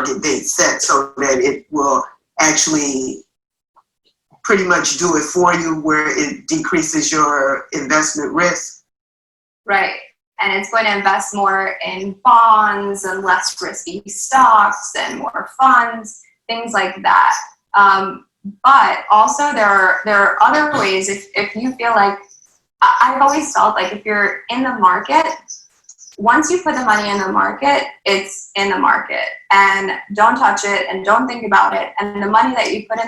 target date set so that it will actually pretty much do it for you, where it decreases your investment risk. Right. And it's going to invest more in bonds and less risky stocks and more funds, things like that. But also there are other ways. If you feel like, I've always felt like if you're in the market, once you put the money in the market, it's in the market, and don't touch it and don't think about it. And the money that you put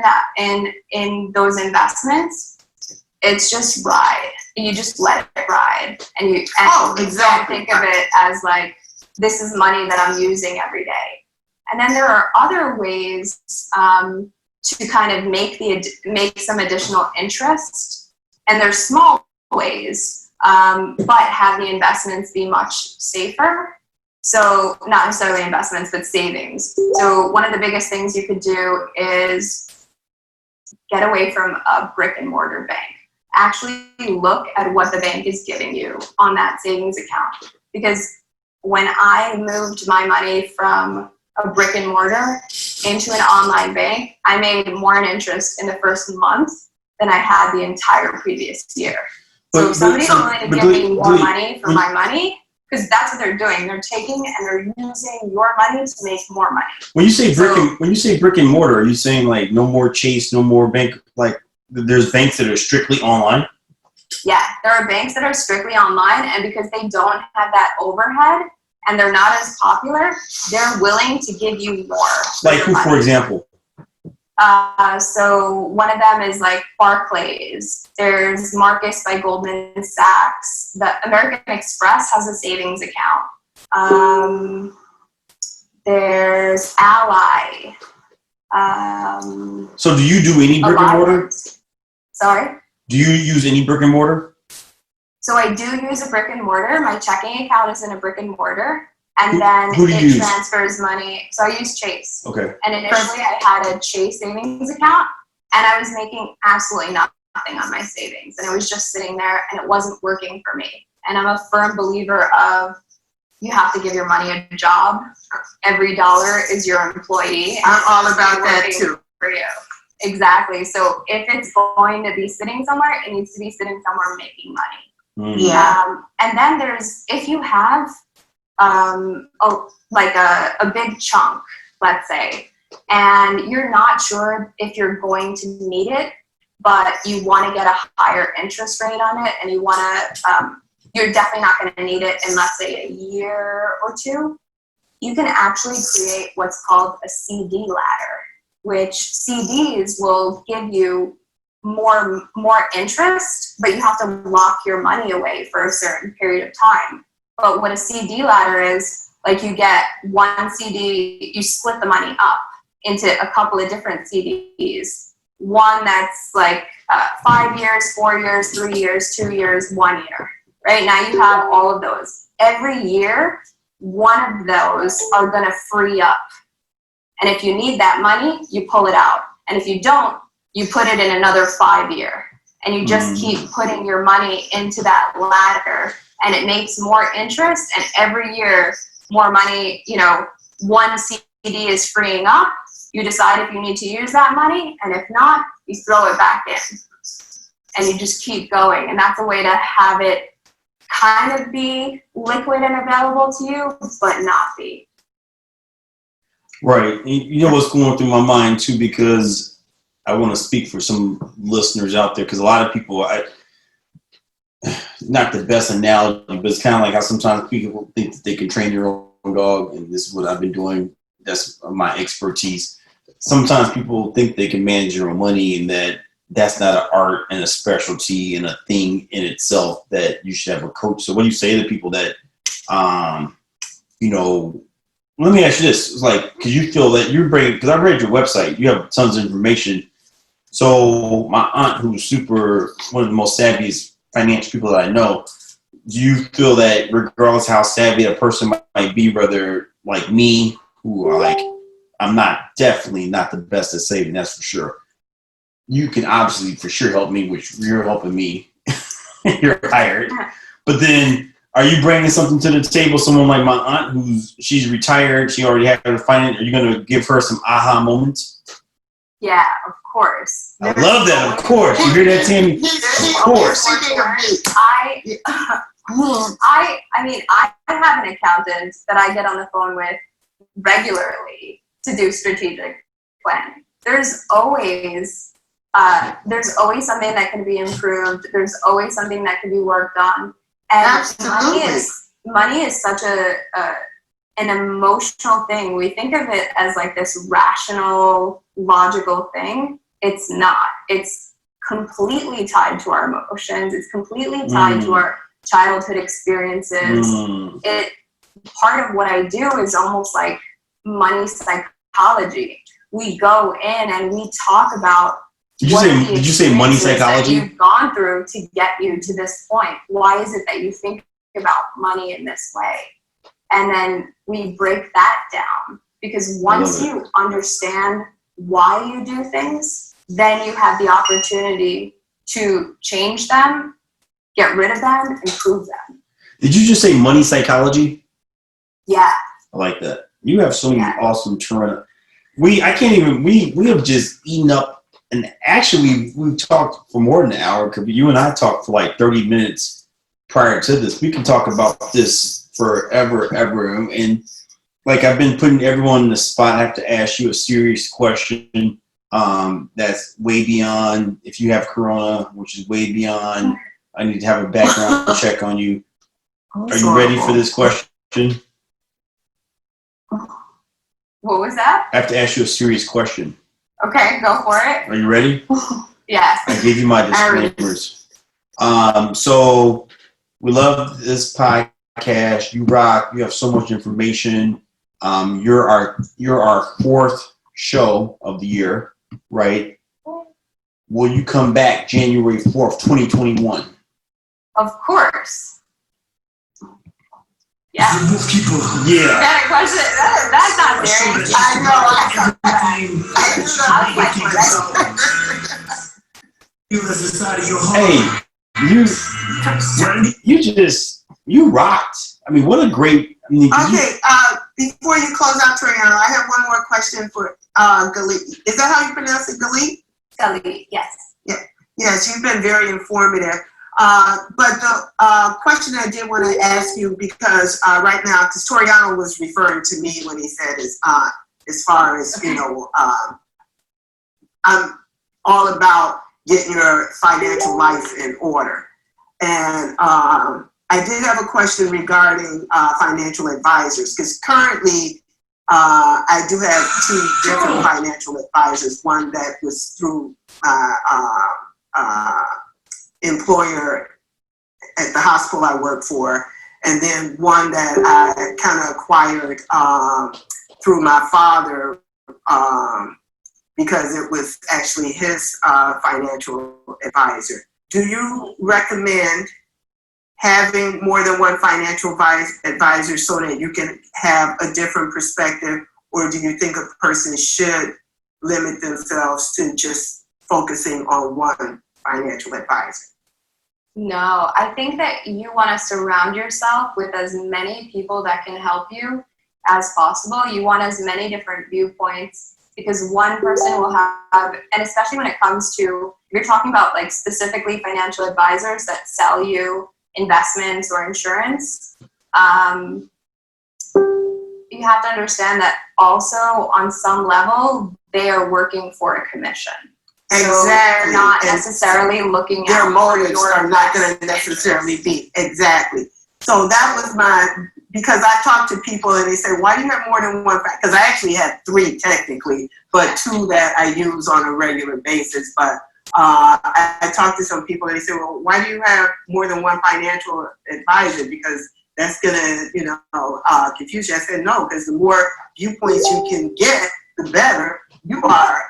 in those investments, it's just ride. You just let it ride, and you exactly. Don't think of it as like, this is money that I'm using every day. And then there are other ways to kind of make some additional interest, and there's small ways. But have the investments be much safer. So not necessarily investments, but savings. So one of the biggest things you could do is get away from a brick and mortar bank. Actually look at what the bank is giving you on that savings account. Because when I moved my money from a brick and mortar into an online bank, I made more in interest in the first month than I had the entire previous year. So if somebody's willing to give me more money for my money, because that's what they're doing. They're taking and they're using your money to make more money. When you say brick and mortar, are you saying like no more Chase, no more bank? Like there's banks that are strictly online? Yeah, there are banks that are strictly online, and because they don't have that overhead and they're not as popular, they're willing to give you more. Like who, for example? So one of them is like Barclays. There's Marcus by Goldman Sachs. The American Express has a savings account. There's Ally. So do you do any brick and mortar? Sorry? Do you use any brick and mortar? So I do use a brick and mortar. My checking account is in a brick and morter. And then who do you use? Transfers money. So I use Chase. Okay. And initially I had a Chase savings account, and I was making absolutely nothing on my savings. And it was just sitting there, and it wasn't working for me. And I'm a firm believer of, you have to give your money a job. Every dollar is your employee. I'm all about that too. For you. Exactly. So if it's going to be sitting somewhere, it needs to be sitting somewhere making money. Yeah. And then there's, if you have a big chunk, let's say, and you're not sure if you're going to need it, but you want to get a higher interest rate on it, and you want to, you're definitely not going to need it in, let's say, a year or two, you can actually create what's called a CD ladder, which CDs will give you more interest, but you have to lock your money away for a certain period of time. But what a CD ladder is, like, you get one CD, you split the money up into a couple of different CDs. One that's like 5 years, 4 years, 3 years, 2 years, 1 year. Right now you have all of those. Every year, one of those are going to free up. And if you need that money, you pull it out. And if you don't, you put it in another 5 year. And you just keep putting your money into that ladder. And it makes more interest, and every year more money, one CD is freeing up. You decide if you need to use that money, and if not, you throw it back in. And you just keep going. And that's a way to have it kind of be liquid and available to you, but not be. Right. You know what's going through my mind too, because I want to speak for some listeners out there, because a lot of people, not the best analogy, but it's kind of like how sometimes people think that they can train their own dog, and this is what I've been doing. That's my expertise. Sometimes people think they can manage their own money, and that's not an art and a specialty and a thing in itself, that you should have a coach. So what do you say to people that, let me ask you this. It's like, because you feel that because I read your website, you have tons of information. So my aunt, who's one of the most savviest financial people that I know, do you feel that regardless how savvy a person might be, whether like me, who are like, I'm definitely not the best at saving, that's for sure. You can obviously for sure help me, which you're helping me. You're hired. But then Are you bringing something to the table? Someone like my aunt, she's retired, she already had her finance. Are you going to give her some aha moments? Yeah, of course. I love that. Of course, you hear that, Tammy? Of course. I mean, I have an accountant that I get on the phone with regularly to do strategic planning. There's always something that can be improved. There's always something that can be worked on. And Absolutely. money is such an emotional thing. We think of it as like this rational, logical thing. It's not. It's completely tied to our emotions. It's completely tied to our childhood experiences. Part of what I do is almost like money psychology. We go in and we talk about did you say money psychology? That you've gone through to get you to this point. Why is it that you think about money in this way? And then we break that down, because once you understand why you do things, then you have the opportunity to change them, get rid of them, improve them. Did you just say money psychology? Yeah. I like that. You have so many awesome terms. We have just eaten up. And actually, we've talked for more than an hour, because you and I talked for like 30 minutes prior to this. We can talk about this forever, ever. And like, I've been putting everyone in the spot. I have to ask you a serious question that's way beyond if you have corona, which is way beyond. I need to have a background check on you. Are you ready for this question? What was that? I have to ask you a serious question. Okay, go for it. Are you ready? Yes. I gave you my disclaimers. So we love this podcast. You rock. You have so much information. You're our fourth show of the year, right? Will you come back January 4th, 2021? Of course. Yeah. Wolfkeeper. Yeah. That question, that's not serious. Hey, you rocked. I mean, what a great. Okay, before you close out, Toriano, I have one more question for Galit. Is that how you pronounce it, Galit? Galit, yes. Yeah. Yes, you've been very informative. But the question I did want to ask you, because right now, because Toriano was referring to me when he said as far as, I'm all about getting your financial life in order. And I did have a question regarding financial advisors, because currently I do have two different financial advisors, one that was through employer at the hospital I work for, and then one that I kind of acquired through my father because it was actually his financial advisor. Do you recommend having more than one financial advisor so that you can have a different perspective, or do you think a person should limit themselves to just focusing on one financial advisor? No, I think that you want to surround yourself with as many people that can help you as possible. You want as many different viewpoints, because one person will have, and especially when it comes to, you're talking about like specifically financial advisors that sell you investments or insurance. You have to understand that also on some level, they are working for a commission. Exactly. So they're not necessarily looking at their motives are not going to necessarily be exactly. So that was because I talked to people and they say, why do you have more than one? Because I actually had three technically, but two that I use on a regular basis. But I talked to some people and they say, well, why do you have more than one financial advisor? Because that's going to, confuse you. I said, no, because the more viewpoints you can get, the better you are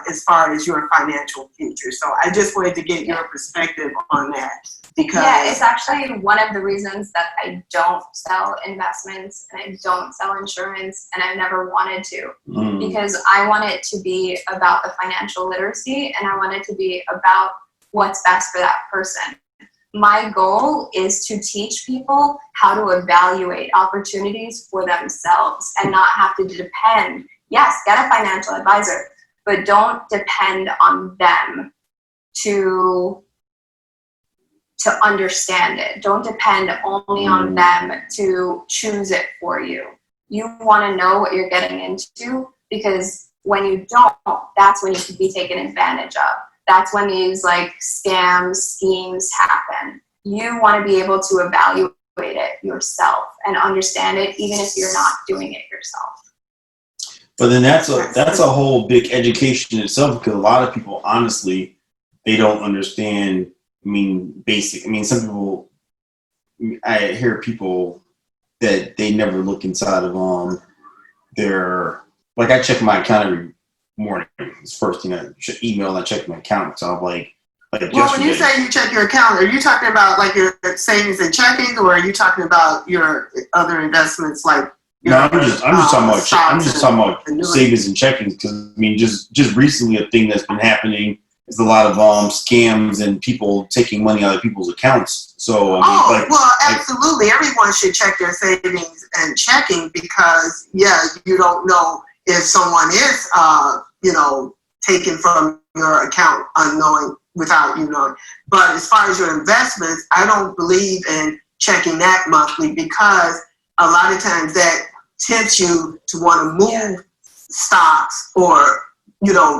as far as your financial future. So I just wanted to get your perspective on that. Because it's actually one of the reasons that I don't sell investments and I don't sell insurance, and I've never wanted to, because I want it to be about the financial literacy, and I want it to be about what's best for that person. my goal is to teach people how to evaluate opportunities for themselves and not have to depend. Yes, get a financial advisor, but don't depend on them to understand it. Don't depend only on them to choose it for you. You want to know what you're getting into, because when you don't, that's when you could be taken advantage of. That's when these like scams, schemes happen. You want to be able to evaluate it yourself and understand it, even if you're not doing it yourself. But then that's a whole big education in itself, because a lot of people, honestly, they don't understand. I mean, some people, I hear people that they never look inside of their, like, I check my account every morning. It's the first thing I email, I check my account. So I'm like well, when you say you check your account, are you talking about like your savings and checking, or are you talking about your other investments like? No, I'm just talking about savings and checking, because I mean, just recently, a thing that's been happening is a lot of scams and people taking money out of people's accounts. So I mean, well, absolutely, everyone should check their savings and checking, because you don't know if someone is taken from your account without you knowing. But as far as your investments, I don't believe in checking that monthly, because a lot of times that tempts you to want to move stocks or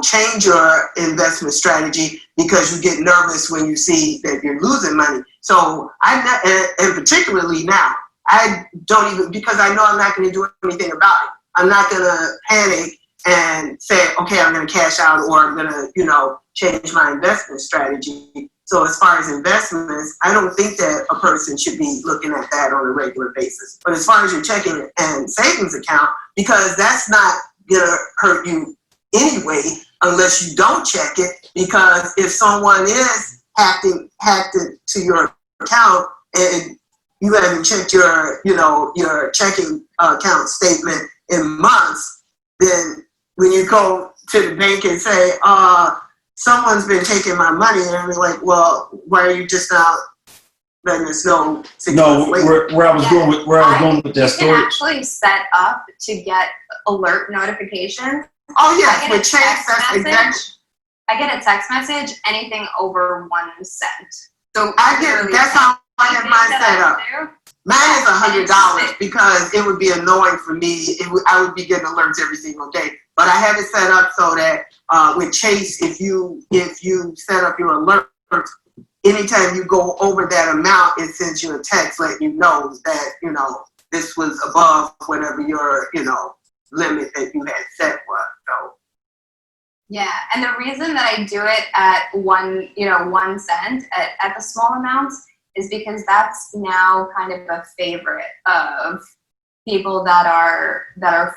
change your investment strategy, because you get nervous when you see that you're losing money. So and particularly now, I don't even, because I know I'm not going to do anything about it. I'm not going to panic and say, okay, I'm going to cash out, or I'm going to, change my investment strategy. So as far as investments, I don't think that a person should be looking at that on a regular basis. But as far as your checking and savings account, because that's not going to hurt you anyway, unless you don't check it, because if someone is hacked into your account and you haven't checked your checking account statement in months, then when you go to the bank and say, someone's been taking my money, and they're like, well, why are you just not letting us know? No, where I was going with that story. You can actually set up to get alert notifications. Oh yeah, with Chase, that's exactly. I get a text message anything over 1 cent. So that's how I have mine set up. Mine is $100, because it would be annoying for me. I would be getting alerts every single day. But I have it set up so that with Chase, if you set up your alert, anytime you go over that amount, it sends you a text letting you know that this was above whatever your limit that you had set was. So. Yeah, and the reason that I do it at 1 cent at the small amounts is because that's now kind of a favorite of people that are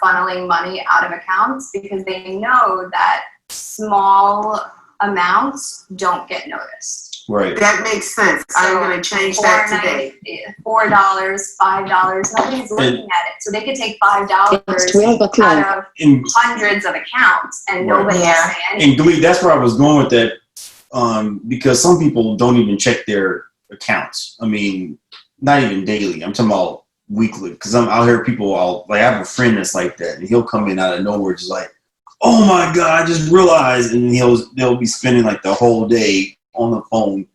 funneling money out of accounts, because they know that small amounts don't get noticed. Right. That makes sense. So I'm going to change that today. $4, $5. Nobody's looking at it, so they could take $5 out of hundreds of accounts, and nobody will say anything. And Galit, that's where I was going with that, because some people don't even check their accounts. I mean, not even daily. I'm talking about weekly, because I'll hear people. I have a friend that's like that, and he'll come in out of nowhere, just like, "Oh my God, I just realized," and they'll be spending like the whole day on the phone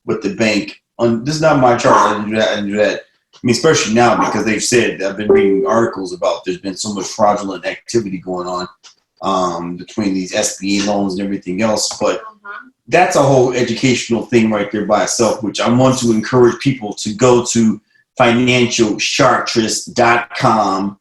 with the bank. This is not my chart. I do that. I mean, especially now, because they've said, I've been reading articles about there's been so much fraudulent activity going on between these SBA loans and everything else. But that's a whole educational thing right there by itself, which I want to encourage people to go to financialchartress.com.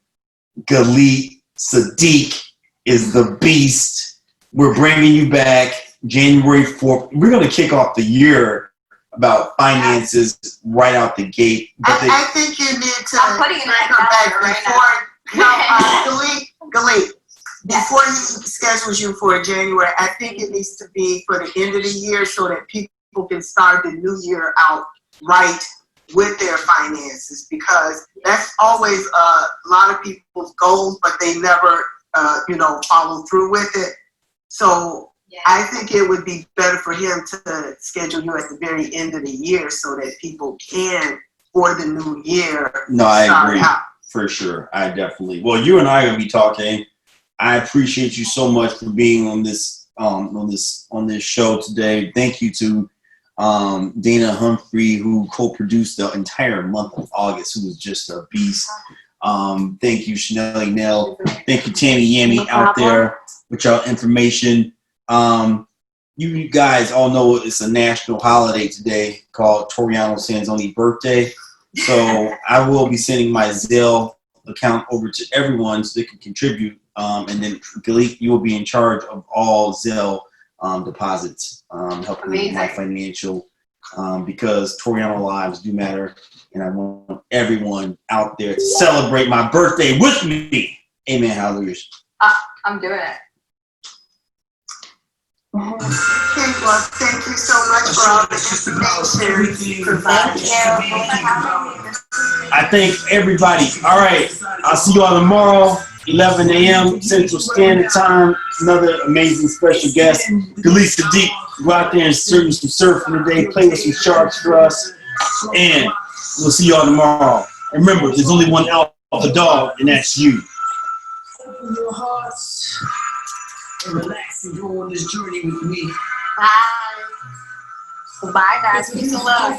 Galit, Tsadik is the beast. We're bringing you back January 4th. We're going to kick off the year about finances right out the gate. I think you need to bring her back before. Galit, before he schedules you for January, I think it needs to be for the end of the year, so that people can start the new year out right with their finances, because that's always a lot of people's goals, but they never follow through with it. So Yeah. I think it would be better for him to schedule you at the very end of the year so that people can, for the new year, No, I start agree. out. For sure. I definitely. Well, you and I are gonna be talking. I appreciate you so much for being on this show today. Thank you to Dana Humphrey, who co-produced the entire month of August, who was just a beast. Thank you, Chanel Nell. Thank you, Tammy Yammy out there with y'all information. You guys all know it's a national holiday today called Toriano Sanzoni birthday. So I will be sending my Zelle account over to everyone so they can contribute. And then Galit, you will be in charge of all Zelle deposits, helping me with my financial, because Toriano lives do matter. And I want everyone out there to celebrate my birthday with me. Amen. Hallelujah. I'm doing it. Okay, well, thank you so much for all the information you provided. I thank everybody. All right. I'll see you all tomorrow, 11 a.m. Central Standard Time. Another amazing special guest, Galit Tsadik. Go out there and do some surfing today. Play with some sharks for us. And we'll see you all tomorrow. And remember, there's only one alpha dog, and that's you. Open your hearts and relax and go on this journey with me. Bye. Bye, guys. Peace and love.